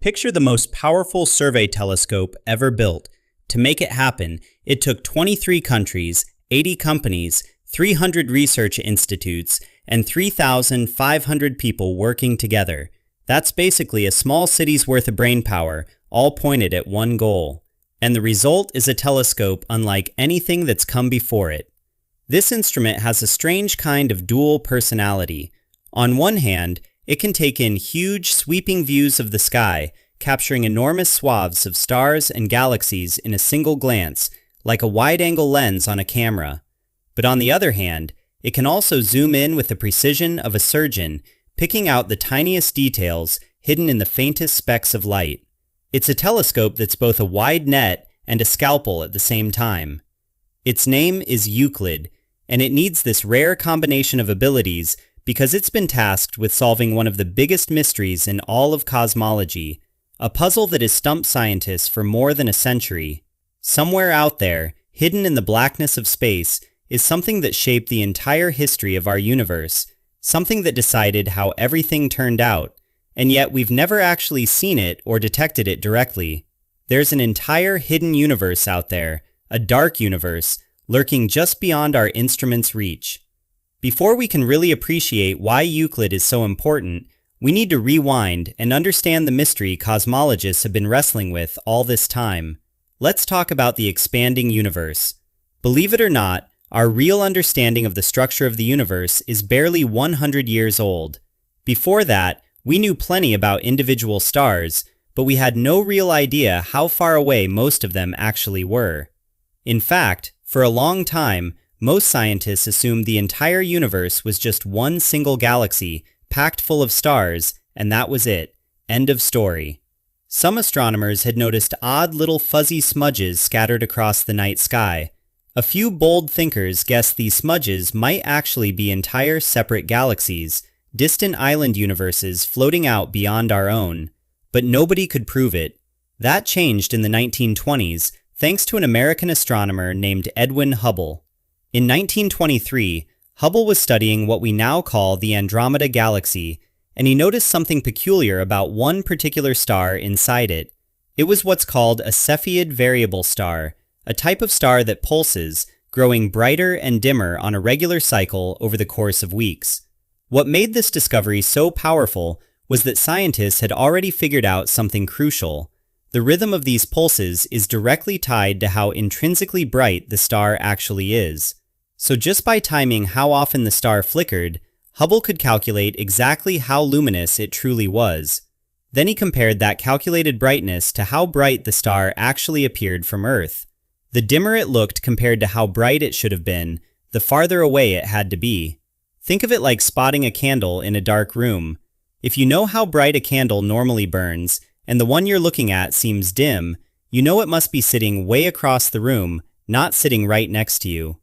Picture the most powerful survey telescope ever built. To make it happen, it took 23 countries, 80 companies, 300 research institutes, and 3,500 people working together. That's basically a small city's worth of brainpower, all pointed at one goal. And the result is a telescope unlike anything that's come before it. This instrument has a strange kind of dual personality. On one hand, it can take in huge, sweeping views of the sky, capturing enormous swaths of stars and galaxies in a single glance, like a wide-angle lens on a camera. But on the other hand, it can also zoom in with the precision of a surgeon, picking out the tiniest details hidden in the faintest specks of light. It's a telescope that's both a wide net and a scalpel at the same time. Its name is Euclid, and it needs this rare combination of abilities because it's been tasked with solving one of the biggest mysteries in all of cosmology, a puzzle that has stumped scientists for more than a century. Somewhere out there, hidden in the blackness of space, is something that shaped the entire history of our universe, something that decided how everything turned out, and yet we've never actually seen it or detected it directly. There's an entire hidden universe out there, a dark universe, lurking just beyond our instrument's reach. Before we can really appreciate why Euclid is so important, we need to rewind and understand the mystery cosmologists have been wrestling with all this time. Let's talk about the expanding universe. Believe it or not, our real understanding of the structure of the universe is barely 100 years old. Before that, we knew plenty about individual stars, but we had no real idea how far away most of them actually were. In fact, for a long time, most scientists assumed the entire universe was just one single galaxy, packed full of stars, and that was it. End of story. Some astronomers had noticed odd little fuzzy smudges scattered across the night sky. A few bold thinkers guessed these smudges might actually be entire separate galaxies, distant island universes floating out beyond our own. But nobody could prove it. That changed in the 1920s, thanks to an American astronomer named Edwin Hubble. In 1923, Hubble was studying what we now call the Andromeda Galaxy, and he noticed something peculiar about one particular star inside it. It was what's called a Cepheid variable star, a type of star that pulses, growing brighter and dimmer on a regular cycle over the course of weeks. What made this discovery so powerful was that scientists had already figured out something crucial. The rhythm of these pulses is directly tied to how intrinsically bright the star actually is. So just by timing how often the star flickered, Hubble could calculate exactly how luminous it truly was. Then he compared that calculated brightness to how bright the star actually appeared from Earth. The dimmer it looked compared to how bright it should have been, the farther away it had to be. Think of it like spotting a candle in a dark room. If you know how bright a candle normally burns, and the one you're looking at seems dim, you know it must be sitting way across the room, not sitting right next to you.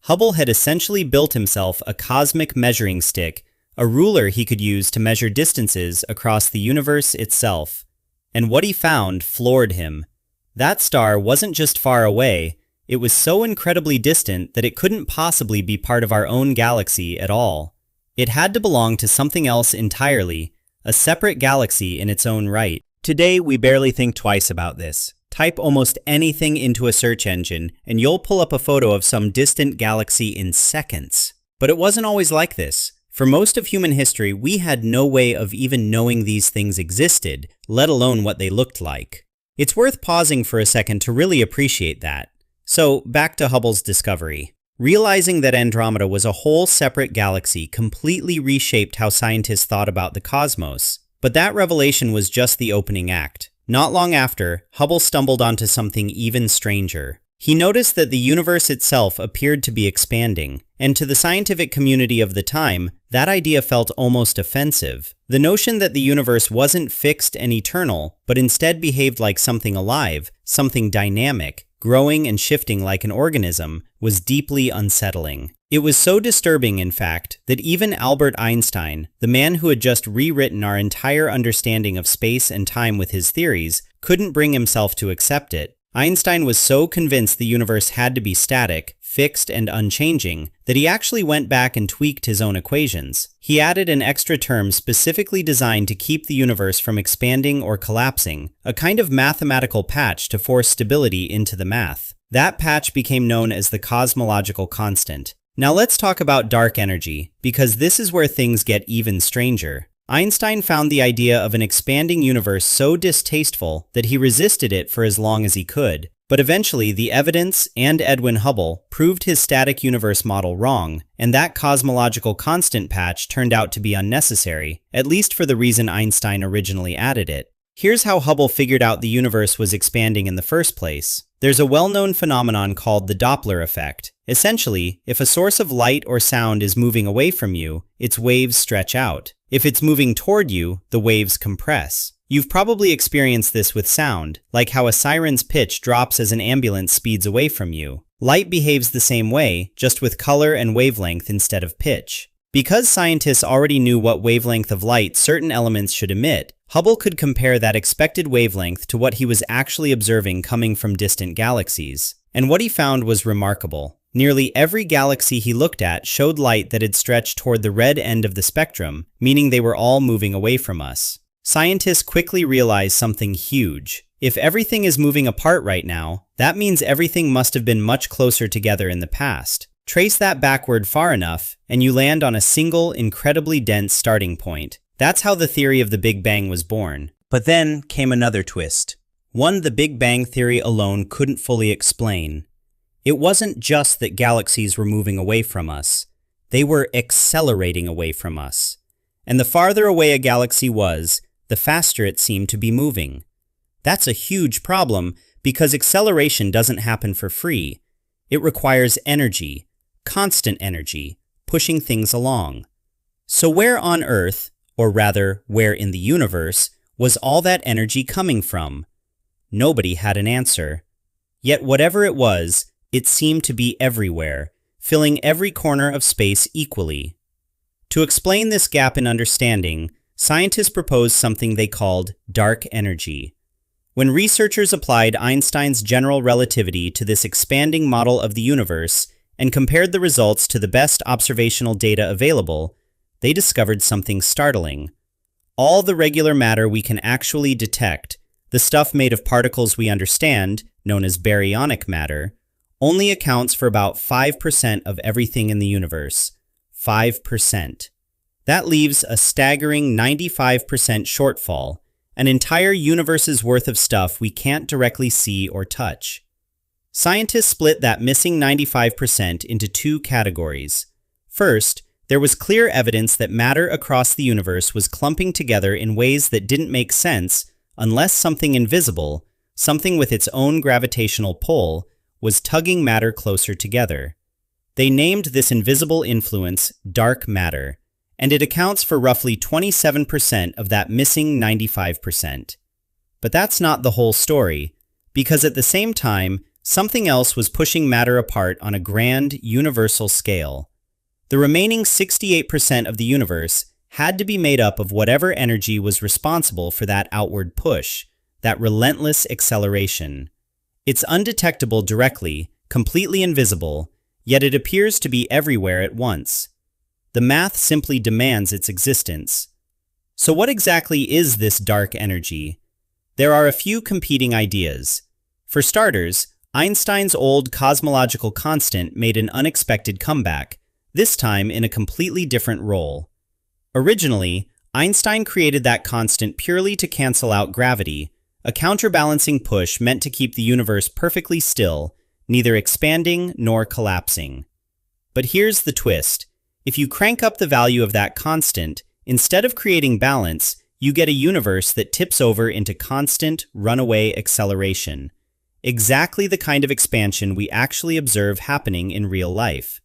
Hubble had essentially built himself a cosmic measuring stick, a ruler he could use to measure distances across the universe itself. And what he found floored him. That star wasn't just far away, it was so incredibly distant that it couldn't possibly be part of our own galaxy at all. It had to belong to something else entirely, a separate galaxy in its own right. Today, we barely think twice about this. Type almost anything into a search engine, and you'll pull up a photo of some distant galaxy in seconds. But it wasn't always like this. For most of human history, we had no way of even knowing these things existed, let alone what they looked like. It's worth pausing for a second to really appreciate that. So, back to Hubble's discovery. Realizing that Andromeda was a whole separate galaxy completely reshaped how scientists thought about the cosmos. But that revelation was just the opening act. Not long after, Hubble stumbled onto something even stranger. He noticed that the universe itself appeared to be expanding, and to the scientific community of the time, that idea felt almost offensive. The notion that the universe wasn't fixed and eternal, but instead behaved like something alive, something dynamic, growing and shifting like an organism, was deeply unsettling. It was so disturbing, in fact, that even Albert Einstein, the man who had just rewritten our entire understanding of space and time with his theories, couldn't bring himself to accept it. Einstein was so convinced the universe had to be static, fixed and unchanging, that he actually went back and tweaked his own equations. He added an extra term specifically designed to keep the universe from expanding or collapsing, a kind of mathematical patch to force stability into the math. That patch became known as the cosmological constant. Now let's talk about dark energy, because this is where things get even stranger. Einstein found the idea of an expanding universe so distasteful that he resisted it for as long as he could. But eventually, the evidence and Edwin Hubble proved his static universe model wrong, and that cosmological constant patch turned out to be unnecessary, at least for the reason Einstein originally added it. Here's how Hubble figured out the universe was expanding in the first place. There's a well-known phenomenon called the Doppler effect. Essentially, if a source of light or sound is moving away from you, its waves stretch out. If it's moving toward you, the waves compress. You've probably experienced this with sound, like how a siren's pitch drops as an ambulance speeds away from you. Light behaves the same way, just with color and wavelength instead of pitch. Because scientists already knew what wavelength of light certain elements should emit, Hubble could compare that expected wavelength to what he was actually observing coming from distant galaxies. And what he found was remarkable. Nearly every galaxy he looked at showed light that had stretched toward the red end of the spectrum, meaning they were all moving away from us. Scientists quickly realized something huge. If everything is moving apart right now, that means everything must have been much closer together in the past. Trace that backward far enough, and you land on a single, incredibly dense starting point. That's how the theory of the Big Bang was born. But then came another twist. One the Big Bang theory alone couldn't fully explain. It wasn't just that galaxies were moving away from us. They were accelerating away from us. And the farther away a galaxy was, the faster it seemed to be moving. That's a huge problem because acceleration doesn't happen for free. It requires energy, constant energy, pushing things along. So where on Earth, or rather, where in the universe, was all that energy coming from? Nobody had an answer. Yet whatever it was, it seemed to be everywhere, filling every corner of space equally. To explain this gap in understanding, scientists proposed something they called dark energy. When researchers applied Einstein's general relativity to this expanding model of the universe and compared the results to the best observational data available, they discovered something startling. All the regular matter we can actually detect, the stuff made of particles we understand, known as baryonic matter, only accounts for about 5% of everything in the universe. 5%. That leaves a staggering 95% shortfall, an entire universe's worth of stuff we can't directly see or touch. Scientists split that missing 95% into two categories. First, there was clear evidence that matter across the universe was clumping together in ways that didn't make sense unless something invisible, something with its own gravitational pull, was tugging matter closer together. They named this invisible influence dark matter, and it accounts for roughly 27% of that missing 95%. But that's not the whole story, because at the same time, something else was pushing matter apart on a grand, universal scale. The remaining 68% of the universe had to be made up of whatever energy was responsible for that outward push, that relentless acceleration. It's undetectable directly, completely invisible, yet it appears to be everywhere at once. The math simply demands its existence. So what exactly is this dark energy? There are a few competing ideas. For starters, Einstein's old cosmological constant made an unexpected comeback, this time in a completely different role. Originally, Einstein created that constant purely to cancel out gravity, a counterbalancing push meant to keep the universe perfectly still, neither expanding nor collapsing. But here's the twist. If you crank up the value of that constant, instead of creating balance, you get a universe that tips over into constant, runaway acceleration. Exactly the kind of expansion we actually observe happening in real life.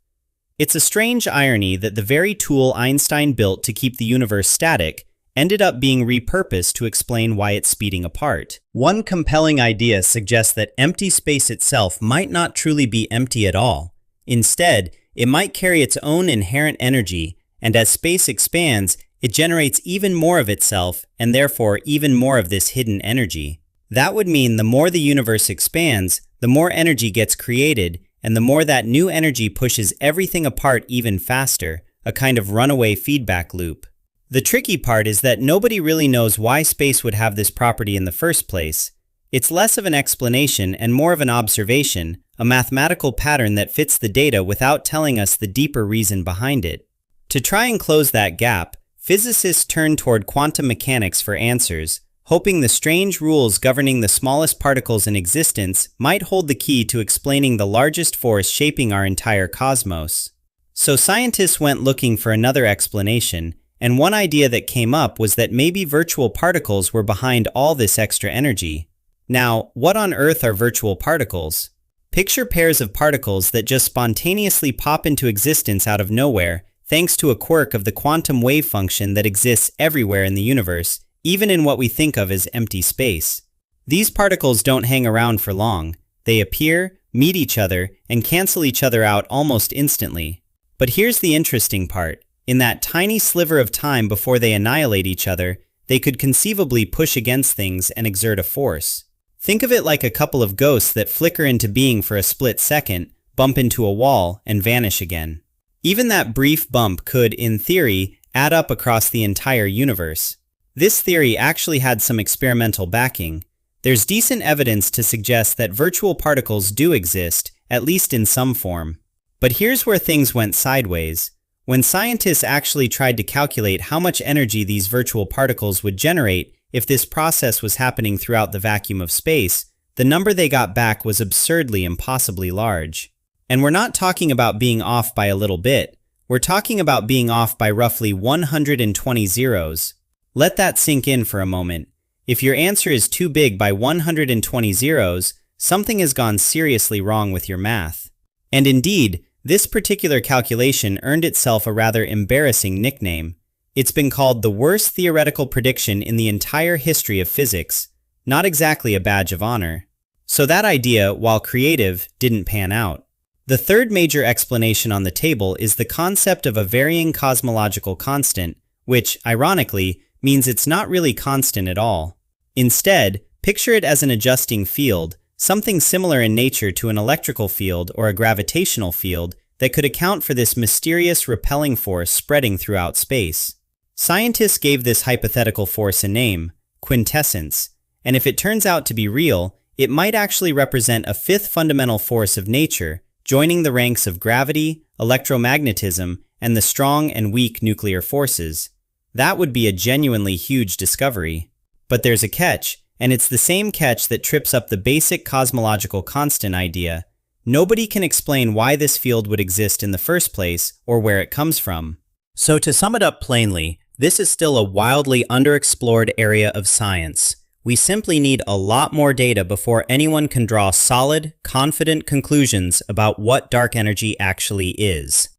It's a strange irony that the very tool Einstein built to keep the universe static ended up being repurposed to explain why it's speeding apart. One compelling idea suggests that empty space itself might not truly be empty at all. Instead, it might carry its own inherent energy, and as space expands, it generates even more of itself, and therefore even more of this hidden energy. That would mean the more the universe expands, the more energy gets created, and the more that new energy pushes everything apart even faster, a kind of runaway feedback loop. The tricky part is that nobody really knows why space would have this property in the first place. It's less of an explanation and more of an observation, a mathematical pattern that fits the data without telling us the deeper reason behind it. To try and close that gap, physicists turn toward quantum mechanics for answers, hoping the strange rules governing the smallest particles in existence might hold the key to explaining the largest force shaping our entire cosmos. So scientists went looking for another explanation, and one idea that came up was that maybe virtual particles were behind all this extra energy. Now, what on earth are virtual particles? Picture pairs of particles that just spontaneously pop into existence out of nowhere, thanks to a quirk of the quantum wave function that exists everywhere in the universe, even in what we think of as empty space. These particles don't hang around for long. They appear, meet each other, and cancel each other out almost instantly. But here's the interesting part. In that tiny sliver of time before they annihilate each other, they could conceivably push against things and exert a force. Think of it like a couple of ghosts that flicker into being for a split second, bump into a wall, and vanish again. Even that brief bump could, in theory, add up across the entire universe. This theory actually had some experimental backing. There's decent evidence to suggest that virtual particles do exist, at least in some form. But here's where things went sideways. When scientists actually tried to calculate how much energy these virtual particles would generate if this process was happening throughout the vacuum of space, the number they got back was absurdly impossibly large. And we're not talking about being off by a little bit. We're talking about being off by roughly 120 zeros. Let that sink in for a moment. If your answer is too big by 120 zeros, something has gone seriously wrong with your math. And indeed, this particular calculation earned itself a rather embarrassing nickname. It's been called the worst theoretical prediction in the entire history of physics, not exactly a badge of honor. So that idea, while creative, didn't pan out. The third major explanation on the table is the concept of a varying cosmological constant, which, ironically, means it's not really constant at all. Instead, picture it as an adjusting field, something similar in nature to an electrical field or a gravitational field that could account for this mysterious repelling force spreading throughout space. Scientists gave this hypothetical force a name, quintessence, and if it turns out to be real, it might actually represent a fifth fundamental force of nature, joining the ranks of gravity, electromagnetism, and the strong and weak nuclear forces. That would be a genuinely huge discovery. But there's a catch, and it's the same catch that trips up the basic cosmological constant idea. Nobody can explain why this field would exist in the first place or where it comes from. So to sum it up plainly, this is still a wildly underexplored area of science. We simply need a lot more data before anyone can draw solid, confident conclusions about what dark energy actually is.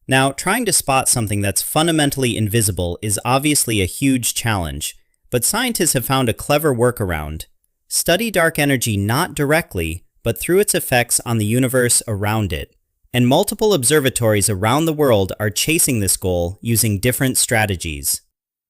Now, trying to spot something that's fundamentally invisible is obviously a huge challenge, but scientists have found a clever workaround. Study dark energy not directly, but through its effects on the universe around it. And multiple observatories around the world are chasing this goal using different strategies.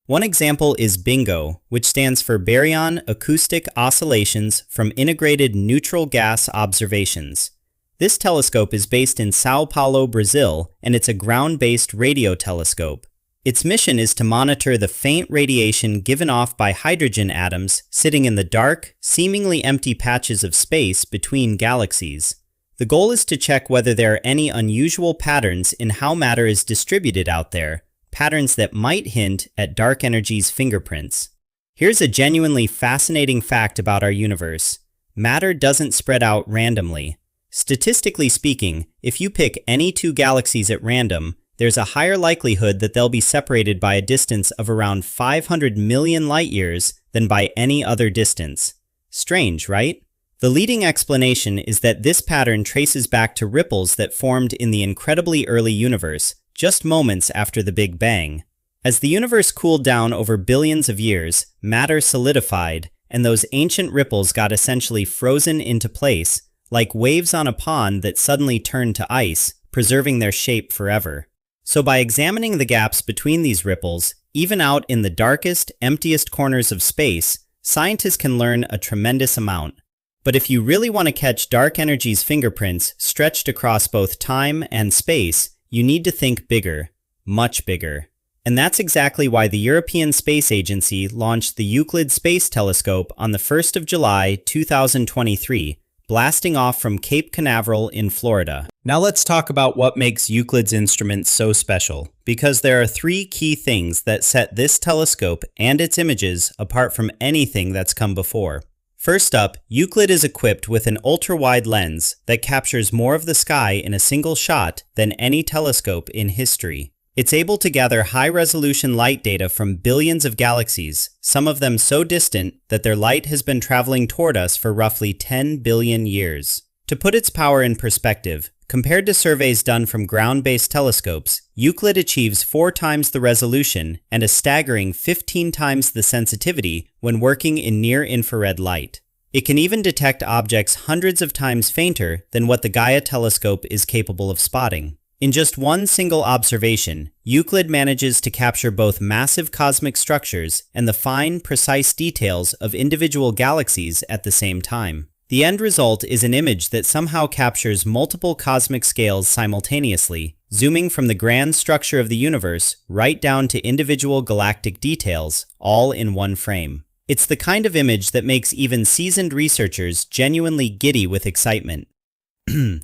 One example is BINGO, which stands for Baryon Acoustic Oscillations from Integrated Neutral Gas Observations. This telescope is based in Sao Paulo, Brazil, and it's a ground-based radio telescope. Its mission is to monitor the faint radiation given off by hydrogen atoms sitting in the dark, seemingly empty patches of space between galaxies. The goal is to check whether there are any unusual patterns in how matter is distributed out there, patterns that might hint at dark energy's fingerprints. Here's a genuinely fascinating fact about our universe. Matter doesn't spread out randomly. Statistically speaking, if you pick any two galaxies at random, there's a higher likelihood that they'll be separated by a distance of around 500 million light-years than by any other distance. Strange, right? The leading explanation is that this pattern traces back to ripples that formed in the incredibly early universe, just moments after the Big Bang. As the universe cooled down over billions of years, matter solidified, and those ancient ripples got essentially frozen into place, like waves on a pond that suddenly turned to ice, preserving their shape forever. So by examining the gaps between these ripples, even out in the darkest, emptiest corners of space, scientists can learn a tremendous amount. But if you really want to catch dark energy's fingerprints stretched across both time and space, you need to think bigger, much bigger. And that's exactly why the European Space Agency launched the Euclid Space Telescope on the 1st of July, 2023, blasting off from Cape Canaveral in Florida. Now let's talk about what makes Euclid's instrument so special, because there are three key things that set this telescope and its images apart from anything that's come before. First up, Euclid is equipped with an ultra-wide lens that captures more of the sky in a single shot than any telescope in history. It's able to gather high-resolution light data from billions of galaxies, some of them so distant that their light has been traveling toward us for roughly 10 billion years. To put its power in perspective, compared to surveys done from ground-based telescopes, Euclid achieves 4 times the resolution and a staggering 15 times the sensitivity when working in near-infrared light. It can even detect objects hundreds of times fainter than what the Gaia telescope is capable of spotting. In just one single observation, Euclid manages to capture both massive cosmic structures and the fine, precise details of individual galaxies at the same time. The end result is an image that somehow captures multiple cosmic scales simultaneously, zooming from the grand structure of the universe right down to individual galactic details, all in one frame. It's the kind of image that makes even seasoned researchers genuinely giddy with excitement.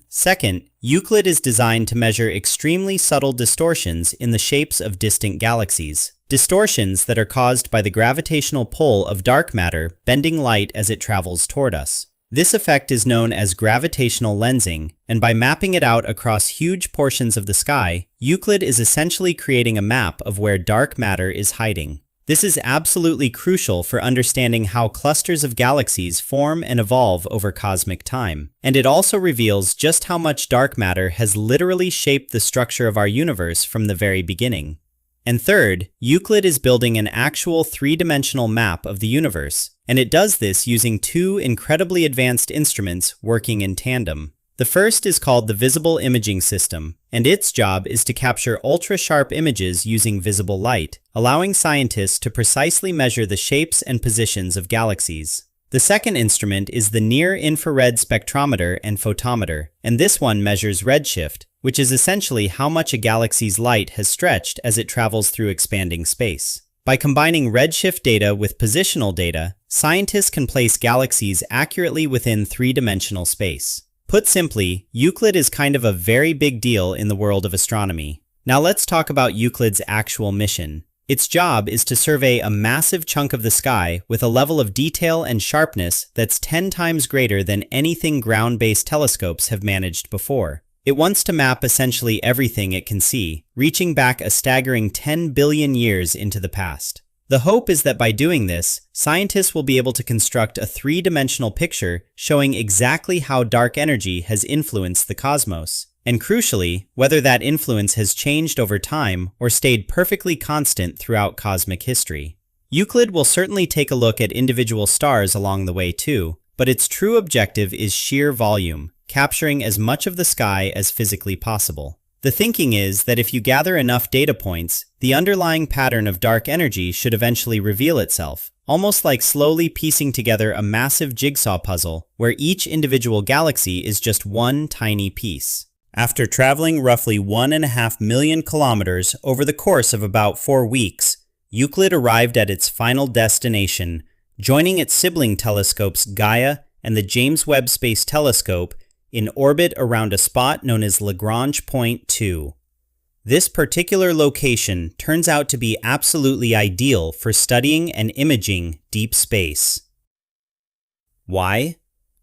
Second, Euclid is designed to measure extremely subtle distortions in the shapes of distant galaxies. Distortions that are caused by the gravitational pull of dark matter bending light as it travels toward us. This effect is known as gravitational lensing, and by mapping it out across huge portions of the sky, Euclid is essentially creating a map of where dark matter is hiding. This is absolutely crucial for understanding how clusters of galaxies form and evolve over cosmic time. And it also reveals just how much dark matter has literally shaped the structure of our universe from the very beginning. And third, Euclid is building an actual three-dimensional map of the universe, and it does this using 2 incredibly advanced instruments working in tandem. The first is called the Visible Imaging System, and its job is to capture ultra-sharp images using visible light, allowing scientists to precisely measure the shapes and positions of galaxies. The second instrument is the Near-Infrared Spectrometer and Photometer, and this one measures redshift, which is essentially how much a galaxy's light has stretched as it travels through expanding space. By combining redshift data with positional data, scientists can place galaxies accurately within 3-dimensional space. Put simply, Euclid is kind of a very big deal in the world of astronomy. Now let's talk about Euclid's actual mission. Its job is to survey a massive chunk of the sky with a level of detail and sharpness that's 10 times greater than anything ground-based telescopes have managed before. It wants to map essentially everything it can see, reaching back a staggering 10 billion years into the past. The hope is that by doing this, scientists will be able to construct a 3-dimensional picture showing exactly how dark energy has influenced the cosmos, and crucially, whether that influence has changed over time or stayed perfectly constant throughout cosmic history. Euclid will certainly take a look at individual stars along the way too, but its true objective is sheer volume, capturing as much of the sky as physically possible. The thinking is that if you gather enough data points, the underlying pattern of dark energy should eventually reveal itself, almost like slowly piecing together a massive jigsaw puzzle where each individual galaxy is just one tiny piece. After traveling roughly 1.5 million kilometers over the course of about 4 weeks, Euclid arrived at its final destination, joining its sibling telescopes Gaia and the James Webb Space Telescope in orbit around a spot known as Lagrange Point 2. This particular location turns out to be absolutely ideal for studying and imaging deep space. Why?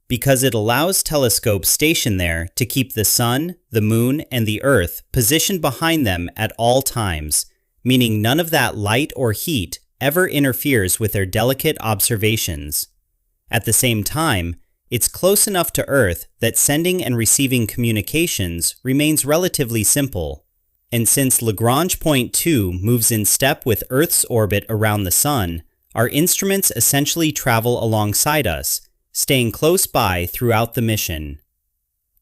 Because it allows telescopes stationed there to keep the Sun, the Moon, and the Earth positioned behind them at all times, meaning none of that light or heat ever interferes with their delicate observations. At the same time, it's close enough to Earth that sending and receiving communications remains relatively simple. And since Lagrange Point 2 moves in step with Earth's orbit around the Sun, our instruments essentially travel alongside us, staying close by throughout the mission.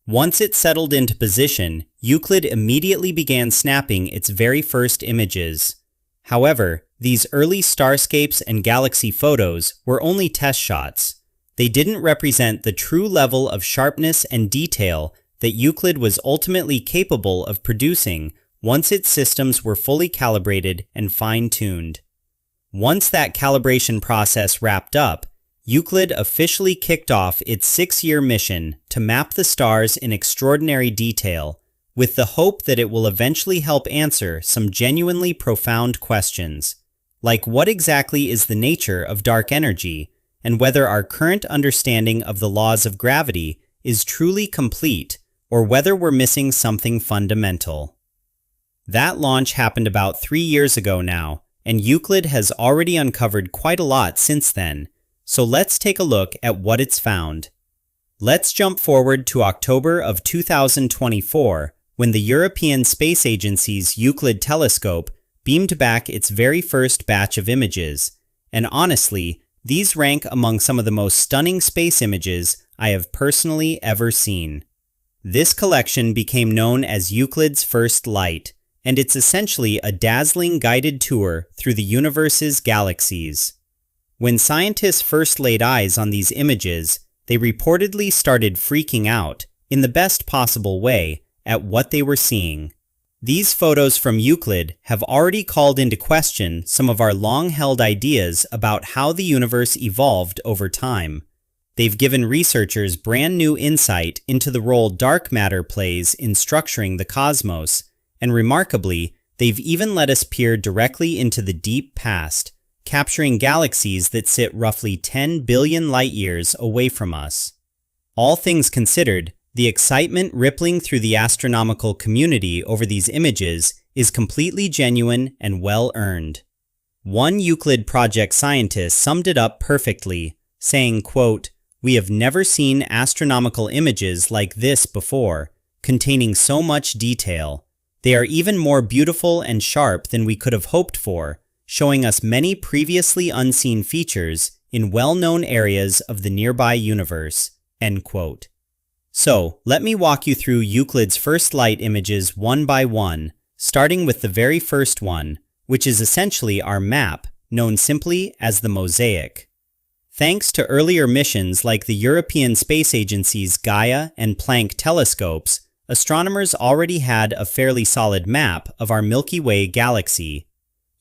Once it settled into position, Euclid immediately began snapping its very first images. However, these early starscapes and galaxy photos were only test shots. They didn't represent the true level of sharpness and detail that Euclid was ultimately capable of producing once its systems were fully calibrated and fine-tuned. Once that calibration process wrapped up, Euclid officially kicked off its 6-year mission to map the stars in extraordinary detail, with the hope that it will eventually help answer some genuinely profound questions, like what exactly is the nature of dark energy, and whether our current understanding of the laws of gravity is truly complete, or whether we're missing something fundamental. That launch happened about 3 years ago now, and Euclid has already uncovered quite a lot since then, so let's take a look at what it's found. Let's jump forward to October of 2024, when the European Space Agency's Euclid telescope beamed back its very first batch of images, and honestly, these rank among some of the most stunning space images I have personally ever seen. This collection became known as Euclid's First Light, and it's essentially a dazzling guided tour through the universe's galaxies. When scientists first laid eyes on these images, they reportedly started freaking out, in the best possible way, at what they were seeing. These photos from Euclid have already called into question some of our long-held ideas about how the universe evolved over time. They've given researchers brand new insight into the role dark matter plays in structuring the cosmos, and remarkably, they've even let us peer directly into the deep past, capturing galaxies that sit roughly 10 billion light-years away from us. All things considered, the excitement rippling through the astronomical community over these images is completely genuine and well-earned. One Euclid project scientist summed it up perfectly, saying, quote, "We have never seen astronomical images like this before, containing so much detail. They are even more beautiful and sharp than we could have hoped for, showing us many previously unseen features in well-known areas of the nearby universe." End quote. So, let me walk you through Euclid's first light images one by one, starting with the very first one, which is essentially our map, known simply as the mosaic. Thanks to earlier missions like the European Space Agency's Gaia and Planck telescopes, astronomers already had a fairly solid map of our Milky Way galaxy.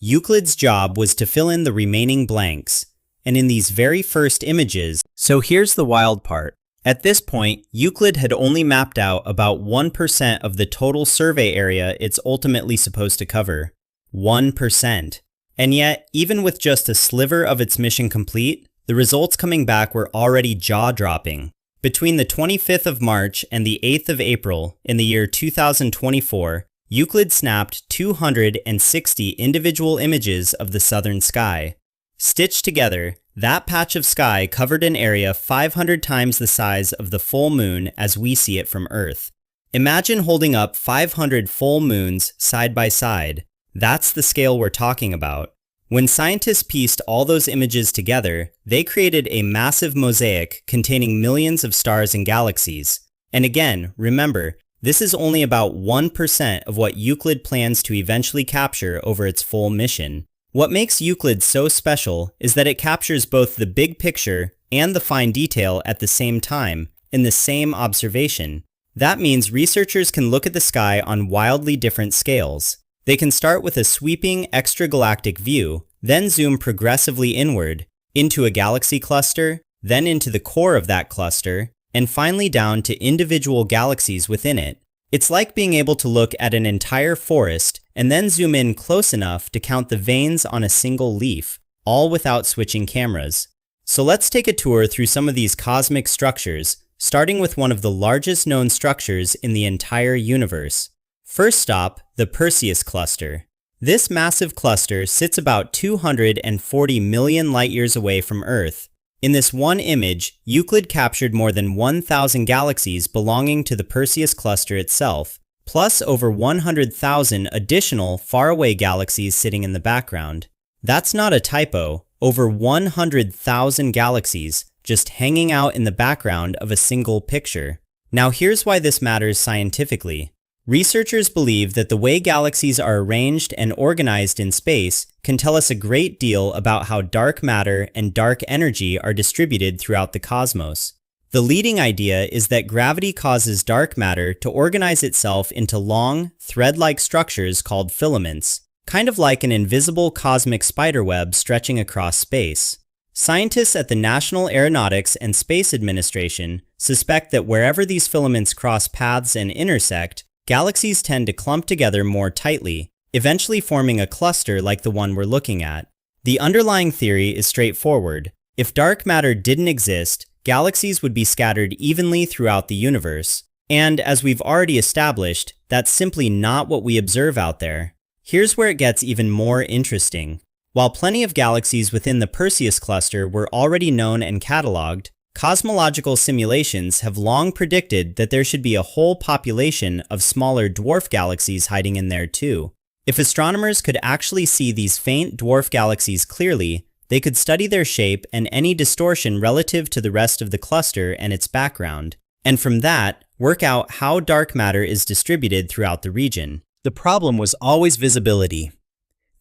Euclid's job was to fill in the remaining blanks, and in these very first images, so here's the wild part. At this point, Euclid had only mapped out about 1% of the total survey area it's ultimately supposed to cover. 1%. And yet, even with just a sliver of its mission complete, the results coming back were already jaw-dropping. Between the 25th of March and the 8th of April in the year 2024, Euclid snapped 260 individual images of the southern sky. Stitched together, that patch of sky covered an area 500 times the size of the full moon as we see it from Earth. Imagine holding up 500 full moons side by side. That's the scale we're talking about. When scientists pieced all those images together, they created a massive mosaic containing millions of stars and galaxies. And again, remember, this is only about 1% of what Euclid plans to eventually capture over its full mission. What makes Euclid so special is that it captures both the big picture and the fine detail at the same time, in the same observation. That means researchers can look at the sky on wildly different scales. They can start with a sweeping extragalactic view, then zoom progressively inward, into a galaxy cluster, then into the core of that cluster, and finally down to individual galaxies within it. It's like being able to look at an entire forest and then zoom in close enough to count the veins on a single leaf, all without switching cameras. So let's take a tour through some of these cosmic structures, starting with one of the largest known structures in the entire universe. First stop, the Perseus cluster. This massive cluster sits about 240 million light-years away from Earth. In this one image, Euclid captured more than 1,000 galaxies belonging to the Perseus cluster itself, plus over 100,000 additional faraway galaxies sitting in the background. That's not a typo, over 100,000 galaxies just hanging out in the background of a single picture. Now here's why this matters scientifically. Researchers believe that the way galaxies are arranged and organized in space can tell us a great deal about how dark matter and dark energy are distributed throughout the cosmos. The leading idea is that gravity causes dark matter to organize itself into long, thread-like structures called filaments, kind of like an invisible cosmic spiderweb stretching across space. Scientists at the National Aeronautics and Space Administration suspect that wherever these filaments cross paths and intersect, galaxies tend to clump together more tightly, eventually forming a cluster like the one we're looking at. The underlying theory is straightforward. If dark matter didn't exist, galaxies would be scattered evenly throughout the universe. And as we've already established, that's simply not what we observe out there. Here's where it gets even more interesting. While plenty of galaxies within the Perseus cluster were already known and cataloged, cosmological simulations have long predicted that there should be a whole population of smaller dwarf galaxies hiding in there too. If astronomers could actually see these faint dwarf galaxies clearly, they could study their shape and any distortion relative to the rest of the cluster and its background, and from that, work out how dark matter is distributed throughout the region. The problem was always visibility.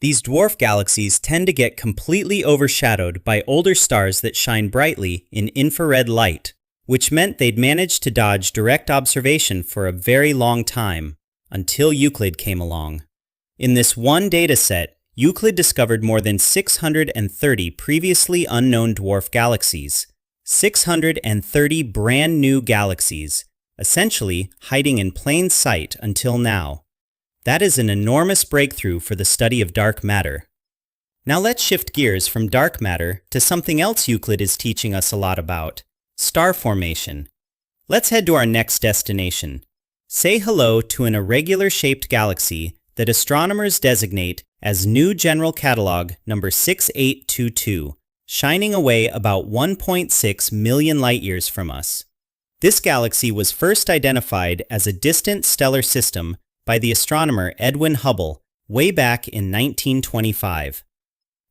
These dwarf galaxies tend to get completely overshadowed by older stars that shine brightly in infrared light, which meant they'd managed to dodge direct observation for a very long time, until Euclid came along. In this one data set, Euclid discovered more than 630 previously unknown dwarf galaxies. 630 brand new galaxies, essentially hiding in plain sight until now. That is an enormous breakthrough for the study of dark matter. Now let's shift gears from dark matter to something else Euclid is teaching us a lot about: star formation. Let's head to our next destination. Say hello to an irregular-shaped galaxy that astronomers designate as New General Catalog number 6822, shining away about 1.6 million light-years from us. This galaxy was first identified as a distant stellar system by the astronomer Edwin Hubble way back in 1925.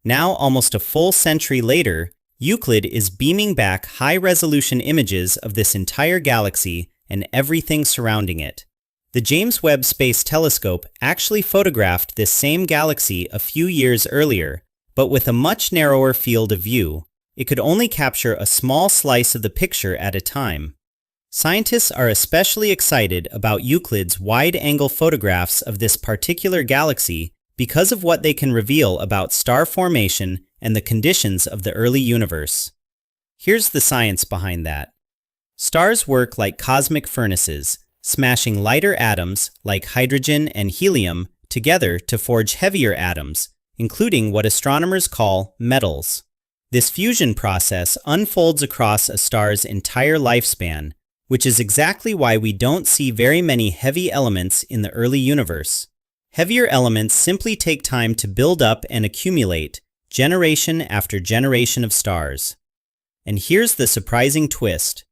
Now, almost a full century later, Euclid is beaming back high-resolution images of this entire galaxy and everything surrounding it. The James Webb Space Telescope actually photographed this same galaxy a few years earlier, but with a much narrower field of view. It could only capture a small slice of the picture at a time. Scientists are especially excited about Euclid's wide-angle photographs of this particular galaxy because of what they can reveal about star formation and the conditions of the early universe. Here's the science behind that. Stars work like cosmic furnaces, smashing lighter atoms like hydrogen and helium together to forge heavier atoms, including what astronomers call metals. This fusion process unfolds across a star's entire lifespan, which is exactly why we don't see very many heavy elements in the early universe. Heavier elements simply take time to build up and accumulate, generation after generation of stars. And here's the surprising twist.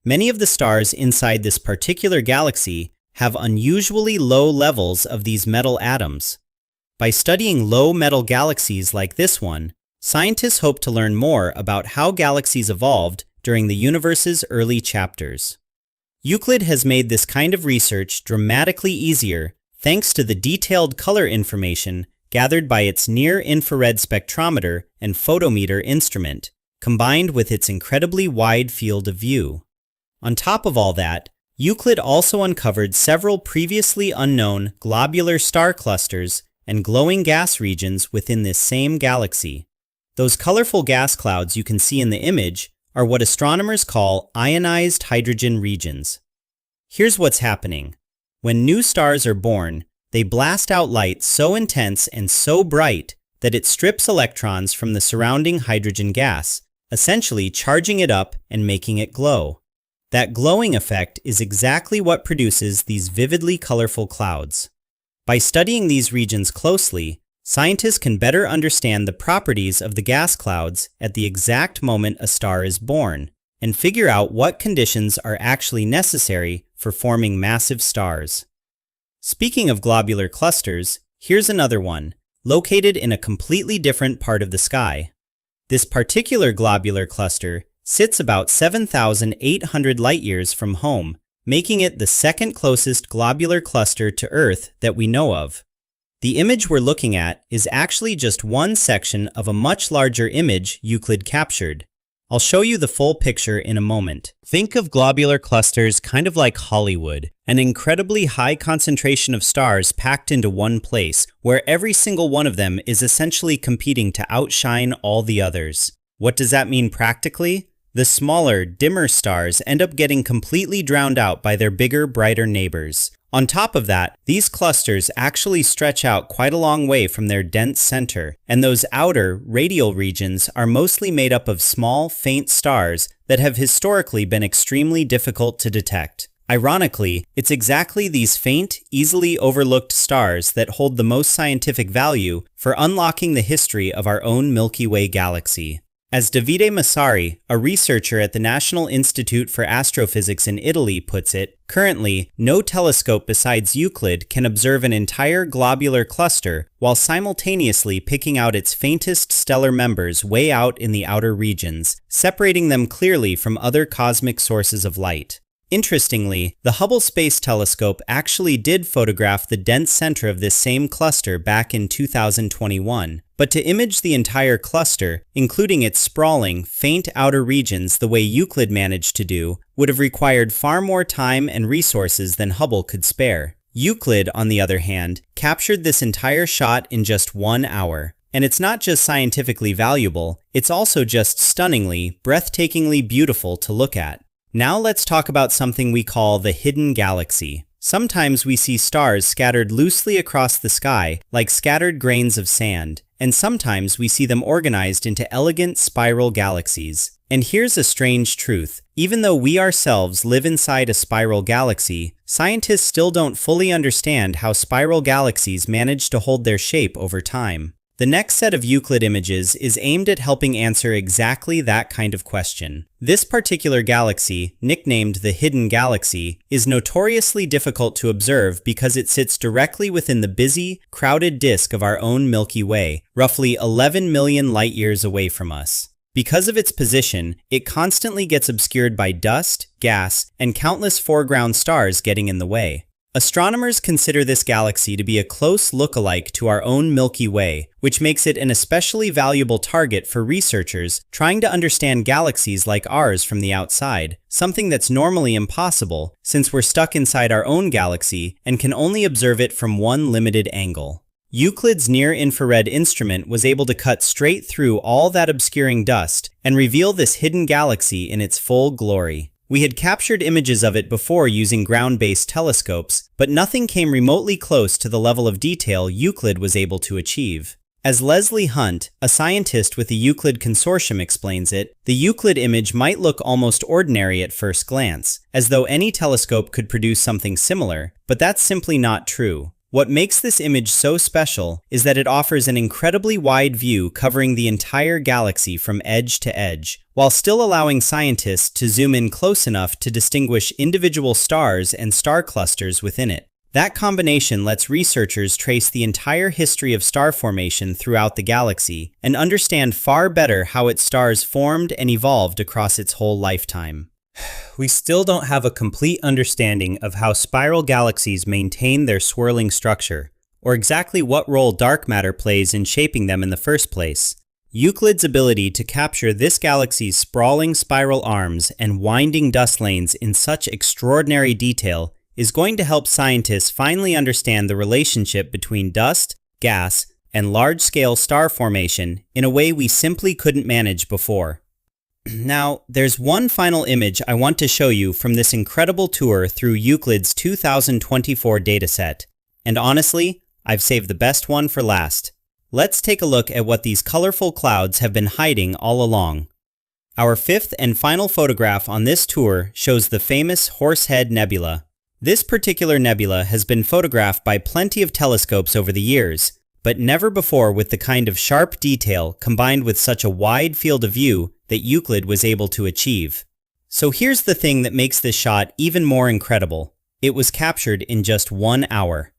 Many of the stars inside this particular galaxy have unusually low levels of these metal atoms. By studying low metal galaxies like this one, scientists hope to learn more about how galaxies evolved during the universe's early chapters. Euclid has made this kind of research dramatically easier thanks to the detailed color information gathered by its near-infrared spectrometer and photometer instrument, combined with its incredibly wide field of view. On top of all that, Euclid also uncovered several previously unknown globular star clusters and glowing gas regions within this same galaxy. Those colorful gas clouds you can see in the image are what astronomers call ionized hydrogen regions. Here's what's happening. When new stars are born, they blast out light so intense and so bright that it strips electrons from the surrounding hydrogen gas, essentially charging it up and making it glow. That glowing effect is exactly what produces these vividly colorful clouds. By studying these regions closely, scientists can better understand the properties of the gas clouds at the exact moment a star is born, and figure out what conditions are actually necessary for forming massive stars. Speaking of globular clusters, here's another one, located in a completely different part of the sky. This particular globular cluster sits about 7,800 light-years from home making it the second closest globular cluster to Earth that we know of. The image we're looking at is actually just one section of a much larger image Euclid captured. I'll show you the full picture in a moment. Think of globular clusters kind of like Hollywood, an incredibly high concentration of stars packed into one place, where every single one of them is essentially competing to outshine all the others. What does that mean practically? The smaller, dimmer stars end up getting completely drowned out by their bigger, brighter neighbors. On top of that, these clusters actually stretch out quite a long way from their dense center, and those outer, radial regions are mostly made up of small, faint stars that have historically been extremely difficult to detect. Ironically, it's exactly these faint, easily overlooked stars that hold the most scientific value for unlocking the history of our own Milky Way galaxy. As Davide Massari, a researcher at the National Institute for Astrophysics in Italy, puts it, currently, no telescope besides Euclid can observe an entire globular cluster while simultaneously picking out its faintest stellar members way out in the outer regions, separating them clearly from other cosmic sources of light. Interestingly, the Hubble Space Telescope actually did photograph the dense center of this same cluster back in 2021. But to image the entire cluster, including its sprawling, faint outer regions the way Euclid managed to do, would have required far more time and resources than Hubble could spare. Euclid, on the other hand, captured this entire shot in just 1 hour. And it's not just scientifically valuable, it's also just stunningly, breathtakingly beautiful to look at. Now let's talk about something we call the hidden galaxy. Sometimes we see stars scattered loosely across the sky, like scattered grains of sand, and sometimes we see them organized into elegant spiral galaxies. And here's a strange truth. Even though we ourselves live inside a spiral galaxy, scientists still don't fully understand how spiral galaxies manage to hold their shape over time. The next set of Euclid images is aimed at helping answer exactly that kind of question. This particular galaxy, nicknamed the Hidden Galaxy, is notoriously difficult to observe because it sits directly within the busy, crowded disk of our own Milky Way, roughly 11 million light-years away from us. Because of its position, it constantly gets obscured by dust, gas, and countless foreground stars getting in the way. Astronomers consider this galaxy to be a close look-alike to our own Milky Way, which makes it an especially valuable target for researchers trying to understand galaxies like ours from the outside, something that's normally impossible since we're stuck inside our own galaxy and can only observe it from one limited angle. Euclid's near-infrared instrument was able to cut straight through all that obscuring dust and reveal this hidden galaxy in its full glory. We had captured images of it before using ground-based telescopes, but nothing came remotely close to the level of detail Euclid was able to achieve. As Leslie Hunt, a scientist with the Euclid Consortium, explains it, the Euclid image might look almost ordinary at first glance, as though any telescope could produce something similar, but that's simply not true. What makes this image so special is that it offers an incredibly wide view covering the entire galaxy from edge to edge, while still allowing scientists to zoom in close enough to distinguish individual stars and star clusters within it. That combination lets researchers trace the entire history of star formation throughout the galaxy and understand far better how its stars formed and evolved across its whole lifetime. We still don't have a complete understanding of how spiral galaxies maintain their swirling structure, or exactly what role dark matter plays in shaping them in the first place. Euclid's ability to capture this galaxy's sprawling spiral arms and winding dust lanes in such extraordinary detail is going to help scientists finally understand the relationship between dust, gas, and large-scale star formation in a way we simply couldn't manage before. Now, there's one final image I want to show you from this incredible tour through Euclid's 2024 dataset. And honestly, I've saved the best one for last. Let's take a look at what these colorful clouds have been hiding all along. Our fifth and final photograph on this tour shows the famous Horsehead Nebula. This particular nebula has been photographed by plenty of telescopes over the years, but never before with the kind of sharp detail combined with such a wide field of view that Euclid was able to achieve. So here's the thing that makes this shot even more incredible. It was captured in just 1 hour.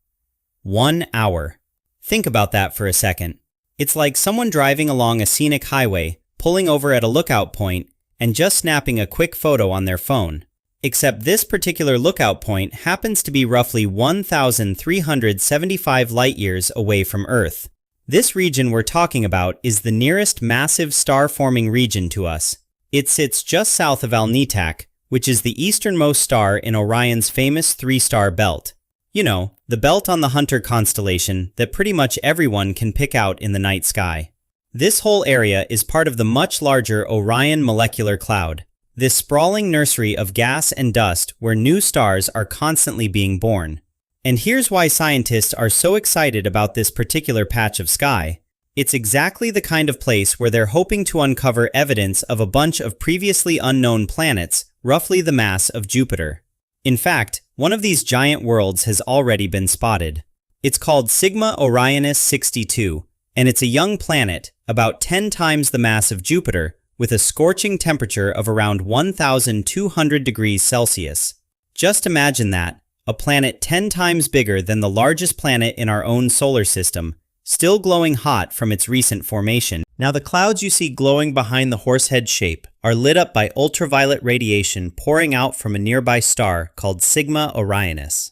1 hour. Think about that for a second. It's like someone driving along a scenic highway, pulling over at a lookout point, and just snapping a quick photo on their phone. Except this particular lookout point happens to be roughly 1,375 light-years away from Earth. This region we're talking about is the nearest massive star-forming region to us. It sits just south of Alnitak, which is the easternmost star in Orion's famous three-star belt. You know, the belt on the Hunter constellation that pretty much everyone can pick out in the night sky. This whole area is part of the much larger Orion molecular cloud, this sprawling nursery of gas and dust where new stars are constantly being born. And here's why scientists are so excited about this particular patch of sky. It's exactly the kind of place where they're hoping to uncover evidence of a bunch of previously unknown planets, roughly the mass of Jupiter. In fact, one of these giant worlds has already been spotted. It's called Sigma Orionis 62, and it's a young planet, about 10 times the mass of Jupiter, with a scorching temperature of around 1,200 degrees Celsius. Just imagine that, a planet 10 times bigger than the largest planet in our own solar system, still glowing hot from its recent formation. Now the clouds you see glowing behind the horsehead shape are lit up by ultraviolet radiation pouring out from a nearby star called Sigma Orionis.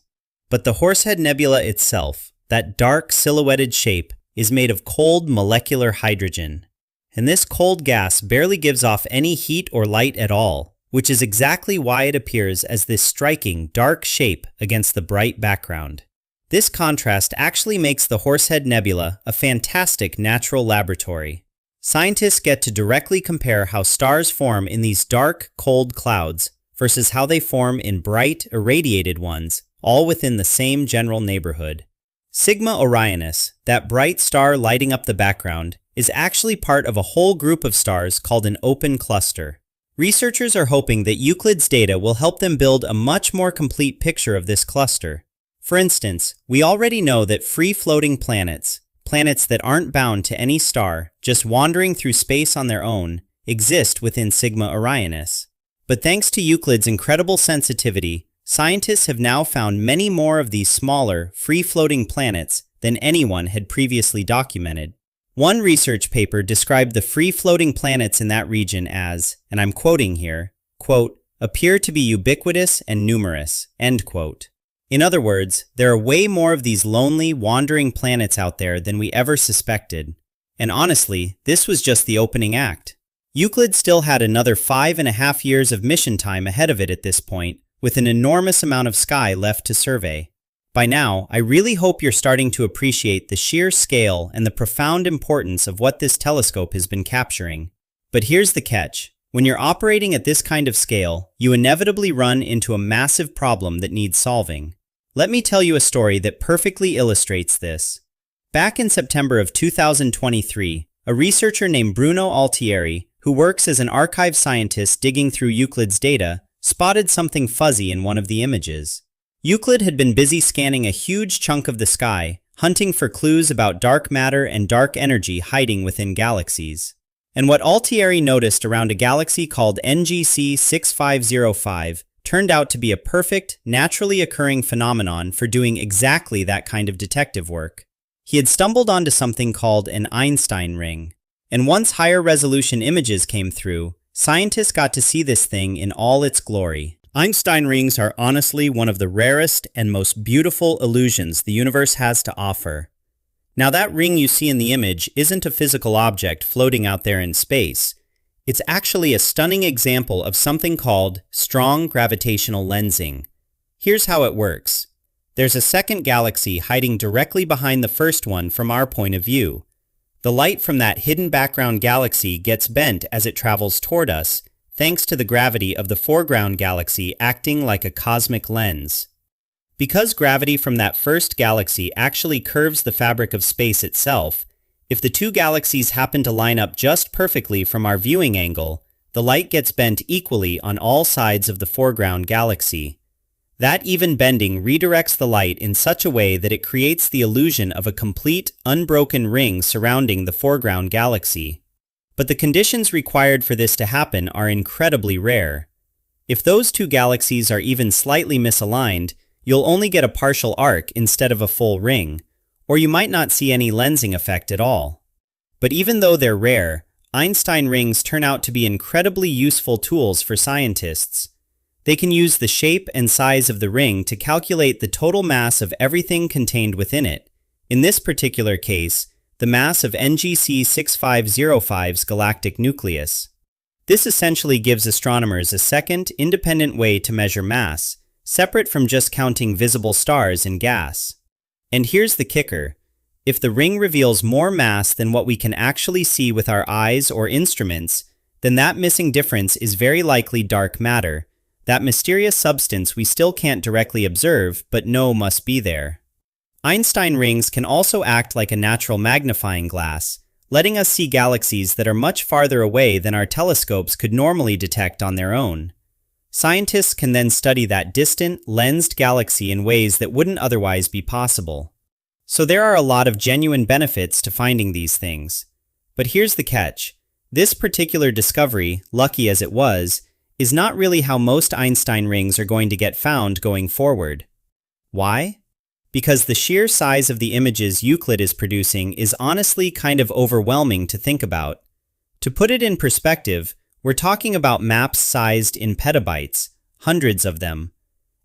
But the Horsehead Nebula itself, that dark silhouetted shape, is made of cold molecular hydrogen. And this cold gas barely gives off any heat or light at all, which is exactly why it appears as this striking, dark shape against the bright background. This contrast actually makes the Horsehead Nebula a fantastic natural laboratory. Scientists get to directly compare how stars form in these dark, cold clouds versus how they form in bright, irradiated ones, all within the same general neighborhood. Sigma Orionis, that bright star lighting up the background, is actually part of a whole group of stars called an open cluster. Researchers are hoping that Euclid's data will help them build a much more complete picture of this cluster. For instance, we already know that free-floating planets that aren't bound to any star, just wandering through space on their own, exist within Sigma Orionis. But thanks to Euclid's incredible sensitivity, scientists have now found many more of these smaller, free-floating planets than anyone had previously documented. One research paper described the free-floating planets in that region as, and I'm quoting here, quote, appear to be ubiquitous and numerous, end quote. In other words, there are way more of these lonely, wandering planets out there than we ever suspected. And honestly, this was just the opening act. Euclid still had another 5.5 years of mission time ahead of it at this point, with an enormous amount of sky left to survey. By now, I really hope you're starting to appreciate the sheer scale and the profound importance of what this telescope has been capturing. But here's the catch. When you're operating at this kind of scale, you inevitably run into a massive problem that needs solving. Let me tell you a story that perfectly illustrates this. Back in September of 2023, a researcher named Bruno Altieri, who works as an archive scientist digging through Euclid's data, spotted something fuzzy in one of the images. Euclid had been busy scanning a huge chunk of the sky, hunting for clues about dark matter and dark energy hiding within galaxies. And what Altieri noticed around a galaxy called NGC 6505 turned out to be a perfect, naturally occurring phenomenon for doing exactly that kind of detective work. He had stumbled onto something called an Einstein ring. And once higher resolution images came through, scientists got to see this thing in all its glory. Einstein rings are honestly one of the rarest and most beautiful illusions the universe has to offer. Now that ring you see in the image isn't a physical object floating out there in space. It's actually a stunning example of something called strong gravitational lensing. Here's how it works. There's a second galaxy hiding directly behind the first one from our point of view. The light from that hidden background galaxy gets bent as it travels toward us, thanks to the gravity of the foreground galaxy acting like a cosmic lens. Because gravity from that first galaxy actually curves the fabric of space itself, if the two galaxies happen to line up just perfectly from our viewing angle, the light gets bent equally on all sides of the foreground galaxy. That even bending redirects the light in such a way that it creates the illusion of a complete, unbroken ring surrounding the foreground galaxy. But the conditions required for this to happen are incredibly rare. If those two galaxies are even slightly misaligned, you'll only get a partial arc instead of a full ring, or you might not see any lensing effect at all. But even though they're rare, Einstein rings turn out to be incredibly useful tools for scientists. They can use the shape and size of the ring to calculate the total mass of everything contained within it. In this particular case, the mass of NGC 6505's galactic nucleus. This essentially gives astronomers a second, independent way to measure mass, separate from just counting visible stars and gas. And here's the kicker. If the ring reveals more mass than what we can actually see with our eyes or instruments, then that missing difference is very likely dark matter, that mysterious substance we still can't directly observe but know must be there. Einstein rings can also act like a natural magnifying glass, letting us see galaxies that are much farther away than our telescopes could normally detect on their own. Scientists can then study that distant, lensed galaxy in ways that wouldn't otherwise be possible. So there are a lot of genuine benefits to finding these things. But here's the catch. This particular discovery, lucky as it was, is not really how most Einstein rings are going to get found going forward. Why? Because the sheer size of the images Euclid is producing is honestly kind of overwhelming to think about. To put it in perspective, we're talking about maps sized in petabytes, hundreds of them.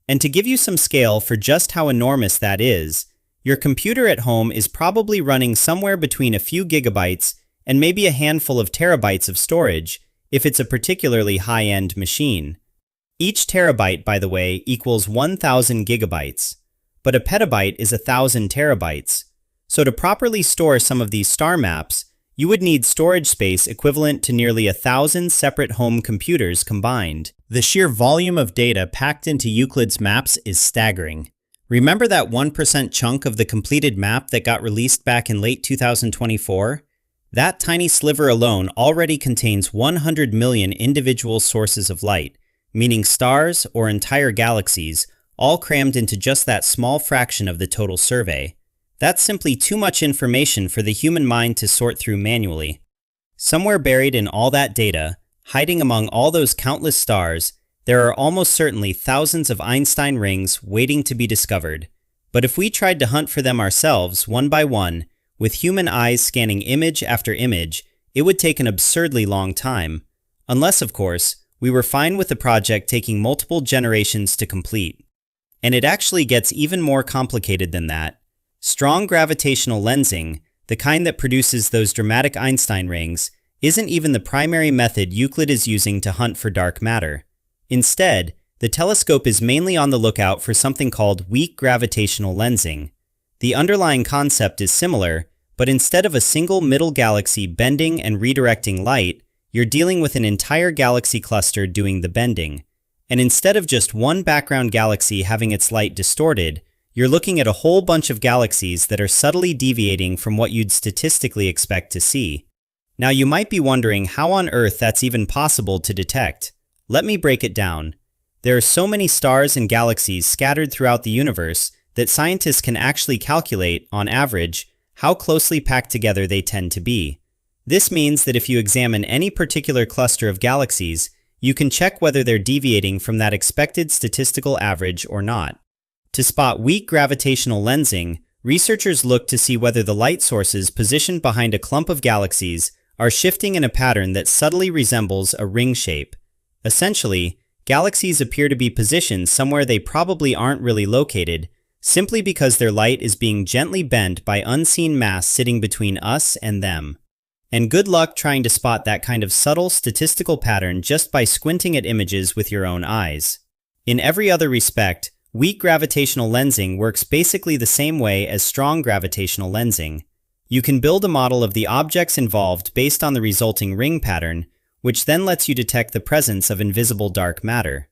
And to give you some scale for just how enormous that is, your computer at home is probably running somewhere between a few gigabytes and maybe a handful of terabytes of storage, if it's a particularly high-end machine. Each terabyte, by the way, equals 1,000 gigabytes, but a petabyte is 1,000 terabytes. So to properly store some of these star maps, you would need storage space equivalent to nearly 1,000 separate home computers combined. The sheer volume of data packed into Euclid's maps is staggering. Remember that 1% chunk of the completed map that got released back in late 2024? That tiny sliver alone already contains 100 million individual sources of light, meaning stars or entire galaxies, all crammed into just that small fraction of the total survey. That's simply too much information for the human mind to sort through manually. Somewhere buried in all that data, hiding among all those countless stars, there are almost certainly thousands of Einstein rings waiting to be discovered. But if we tried to hunt for them ourselves, one by one, with human eyes scanning image after image, it would take an absurdly long time. Unless, of course, we were fine with the project taking multiple generations to complete. And it actually gets even more complicated than that. Strong gravitational lensing, the kind that produces those dramatic Einstein rings, isn't even the primary method Euclid is using to hunt for dark matter. Instead, the telescope is mainly on the lookout for something called weak gravitational lensing. The underlying concept is similar, but instead of a single middle galaxy bending and redirecting light, you're dealing with an entire galaxy cluster doing the bending. And instead of just one background galaxy having its light distorted, you're looking at a whole bunch of galaxies that are subtly deviating from what you'd statistically expect to see. Now you might be wondering how on earth that's even possible to detect. Let me break it down. There are so many stars and galaxies scattered throughout the universe that scientists can actually calculate, on average, how closely packed together they tend to be. This means that if you examine any particular cluster of galaxies, you can check whether they're deviating from that expected statistical average or not. To spot weak gravitational lensing, researchers look to see whether the light sources positioned behind a clump of galaxies are shifting in a pattern that subtly resembles a ring shape. Essentially, galaxies appear to be positioned somewhere they probably aren't really located, simply because their light is being gently bent by unseen mass sitting between us and them. And good luck trying to spot that kind of subtle statistical pattern just by squinting at images with your own eyes. In every other respect, weak gravitational lensing works basically the same way as strong gravitational lensing. You can build a model of the objects involved based on the resulting ring pattern, which then lets you detect the presence of invisible dark matter.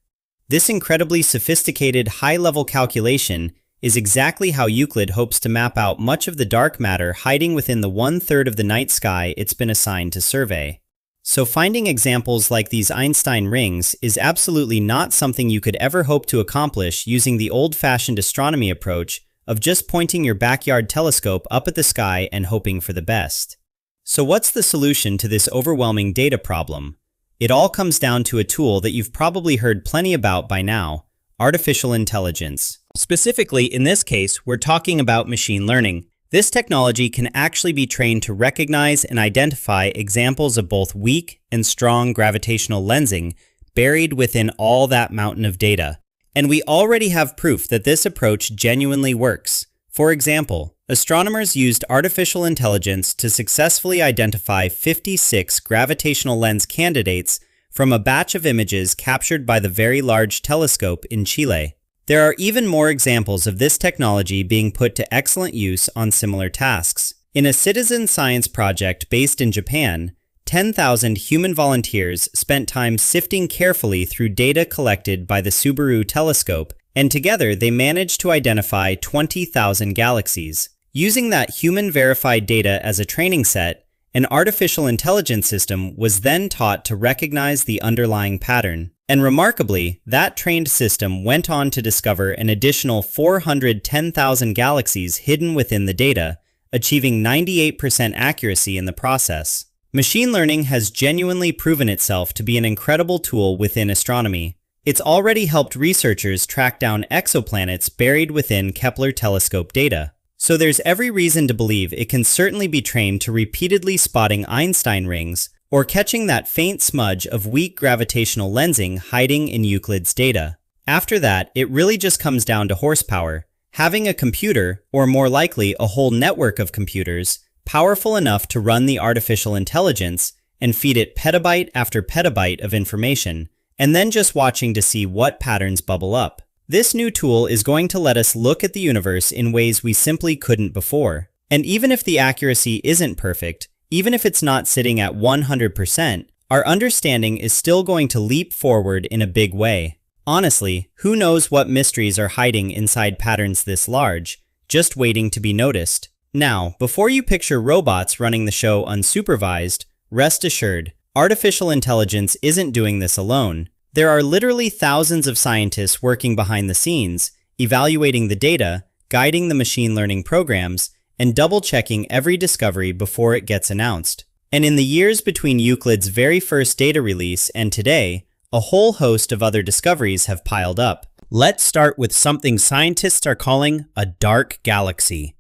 This incredibly sophisticated high-level calculation is exactly how Euclid hopes to map out much of the dark matter hiding within the 1/3 of the night sky it's been assigned to survey. So finding examples like these Einstein rings is absolutely not something you could ever hope to accomplish using the old-fashioned astronomy approach of just pointing your backyard telescope up at the sky and hoping for the best. So what's the solution to this overwhelming data problem? It all comes down to a tool that you've probably heard plenty about by now: artificial intelligence. Specifically, in this case, we're talking about machine learning. This technology can actually be trained to recognize and identify examples of both weak and strong gravitational lensing buried within all that mountain of data. And we already have proof that this approach genuinely works. For example, astronomers used artificial intelligence to successfully identify 56 gravitational lens candidates from a batch of images captured by the Very Large Telescope in Chile. There are even more examples of this technology being put to excellent use on similar tasks. In a citizen science project based in Japan, 10,000 human volunteers spent time sifting carefully through data collected by the Subaru telescope, and together they managed to identify 20,000 galaxies. Using that human-verified data as a training set, an artificial intelligence system was then taught to recognize the underlying pattern. And remarkably, that trained system went on to discover an additional 410,000 galaxies hidden within the data, achieving 98% accuracy in the process. Machine learning has genuinely proven itself to be an incredible tool within astronomy. It's already helped researchers track down exoplanets buried within Kepler telescope data. So there's every reason to believe it can certainly be trained to repeatedly spotting Einstein rings or catching that faint smudge of weak gravitational lensing hiding in Euclid's data. After that, it really just comes down to horsepower. Having a computer, or more likely a whole network of computers, powerful enough to run the artificial intelligence and feed it petabyte after petabyte of information, and then just watching to see what patterns bubble up. This new tool is going to let us look at the universe in ways we simply couldn't before. And even if the accuracy isn't perfect, even if it's not sitting at 100%, our understanding is still going to leap forward in a big way. Honestly, who knows what mysteries are hiding inside patterns this large, just waiting to be noticed. Now, before you picture robots running the show unsupervised, rest assured, artificial intelligence isn't doing this alone. There are literally thousands of scientists working behind the scenes, evaluating the data, guiding the machine learning programs, and double-checking every discovery before it gets announced. And in the years between Euclid's very first data release and today, a whole host of other discoveries have piled up. Let's start with something scientists are calling a dark galaxy.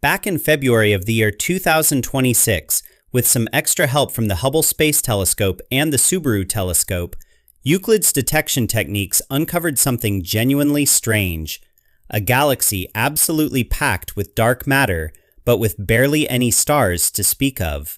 Back in February of the year 2026, with some extra help from the Hubble Space Telescope and the Subaru telescope, Euclid's detection techniques uncovered something genuinely strange. A galaxy absolutely packed with dark matter, but with barely any stars to speak of.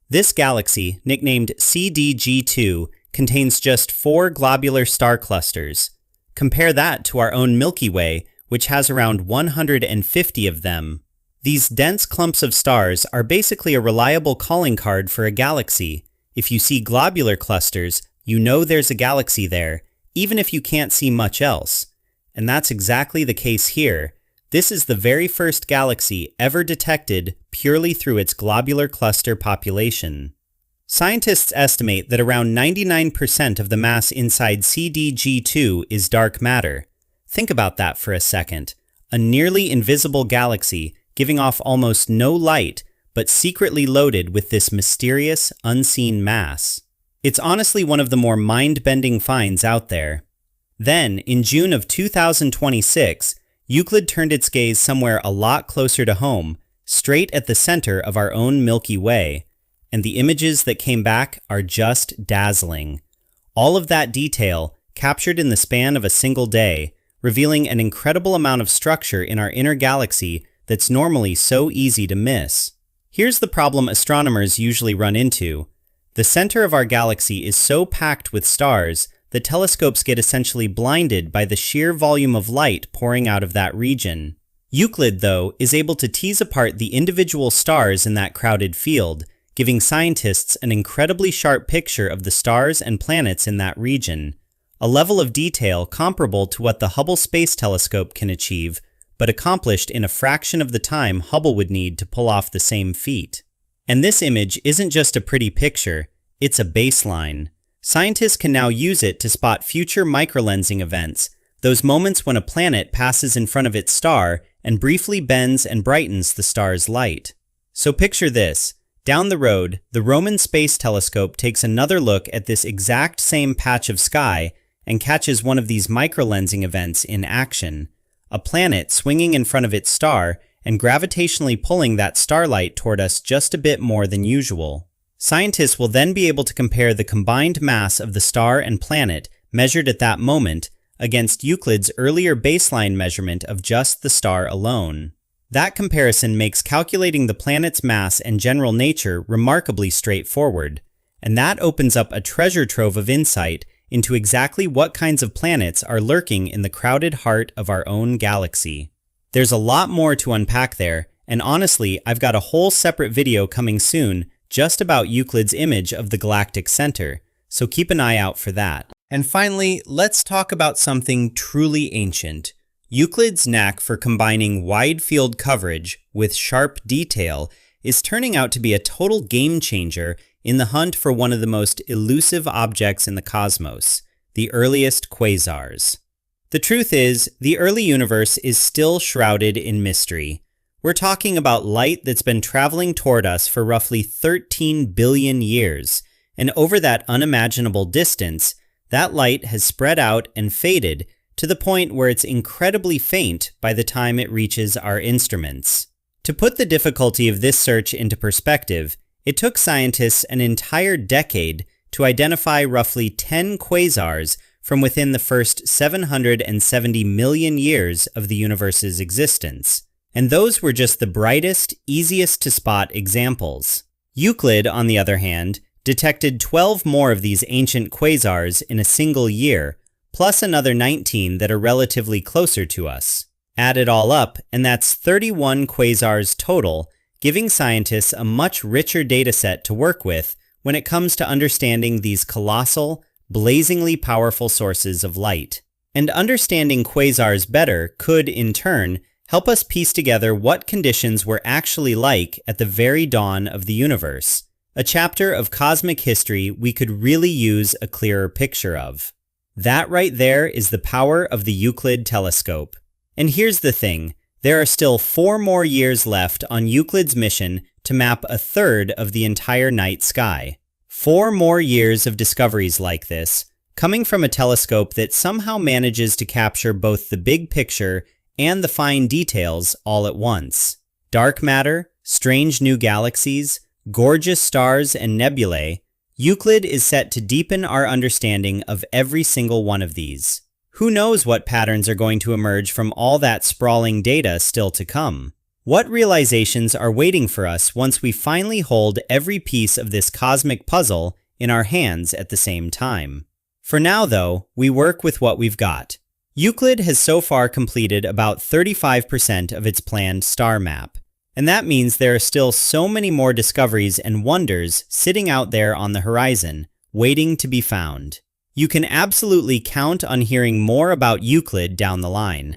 This galaxy, nicknamed CDG2, contains just 4 globular star clusters. Compare that to our own Milky Way, which has around 150 of them. These dense clumps of stars are basically a reliable calling card for a galaxy. If you see globular clusters, you know there's a galaxy there, even if you can't see much else. And that's exactly the case here. This is the very first galaxy ever detected purely through its globular cluster population. Scientists estimate that around 99% of the mass inside CDG2 is dark matter. Think about that for a second. A nearly invisible galaxy giving off almost no light, but secretly loaded with this mysterious, unseen mass. It's honestly one of the more mind-bending finds out there. Then, in June of 2026, Euclid turned its gaze somewhere a lot closer to home, straight at the center of our own Milky Way, and the images that came back are just dazzling. All of that detail, captured in the span of a single day, revealing an incredible amount of structure in our inner galaxy that's normally so easy to miss. Here's the problem astronomers usually run into. The center of our galaxy is so packed with stars that telescopes get essentially blinded by the sheer volume of light pouring out of that region. Euclid, though, is able to tease apart the individual stars in that crowded field, giving scientists an incredibly sharp picture of the stars and planets in that region, a level of detail comparable to what the Hubble Space Telescope can achieve, but accomplished in a fraction of the time Hubble would need to pull off the same feat. And this image isn't just a pretty picture, it's a baseline. Scientists can now use it to spot future microlensing events, those moments when a planet passes in front of its star and briefly bends and brightens the star's light. So picture this. Down the road, the Roman Space Telescope takes another look at this exact same patch of sky and catches one of these microlensing events in action. A planet swinging in front of its star and gravitationally pulling that starlight toward us just a bit more than usual. Scientists will then be able to compare the combined mass of the star and planet measured at that moment against Euclid's earlier baseline measurement of just the star alone. That comparison makes calculating the planet's mass and general nature remarkably straightforward, and that opens up a treasure trove of insight into exactly what kinds of planets are lurking in the crowded heart of our own galaxy. There's a lot more to unpack there, and honestly, I've got a whole separate video coming soon just about Euclid's image of the galactic center, so keep an eye out for that. And finally, let's talk about something truly ancient. Euclid's knack for combining wide field coverage with sharp detail is turning out to be a total game changer in the hunt for one of the most elusive objects in the cosmos, the earliest quasars. The truth is, the early universe is still shrouded in mystery. We're talking about light that's been traveling toward us for roughly 13 billion years, and over that unimaginable distance, that light has spread out and faded to the point where it's incredibly faint by the time it reaches our instruments. To put the difficulty of this search into perspective, it took scientists an entire decade to identify roughly 10 quasars from within the first 770 million years of the universe's existence. And those were just the brightest, easiest to spot examples. Euclid, on the other hand, detected 12 more of these ancient quasars in a single year, plus another 19 that are relatively closer to us. Add it all up, and that's 31 quasars total, giving scientists a much richer dataset to work with when it comes to understanding these colossal, blazingly powerful sources of light. And understanding quasars better could, in turn, help us piece together what conditions were actually like at the very dawn of the universe, a chapter of cosmic history we could really use a clearer picture of. That right there is the power of the Euclid telescope. And here's the thing, there are still 4 more years left on Euclid's mission to map a third of the entire night sky. 4 more years of discoveries like this, coming from a telescope that somehow manages to capture both the big picture and the fine details all at once. Dark matter, strange new galaxies, gorgeous stars and nebulae, Euclid is set to deepen our understanding of every single one of these. Who knows what patterns are going to emerge from all that sprawling data still to come? What realizations are waiting for us once we finally hold every piece of this cosmic puzzle in our hands at the same time? For now, though, we work with what we've got. Euclid has so far completed about 35% of its planned star map, and that means there are still so many more discoveries and wonders sitting out there on the horizon, waiting to be found. You can absolutely count on hearing more about Euclid down the line.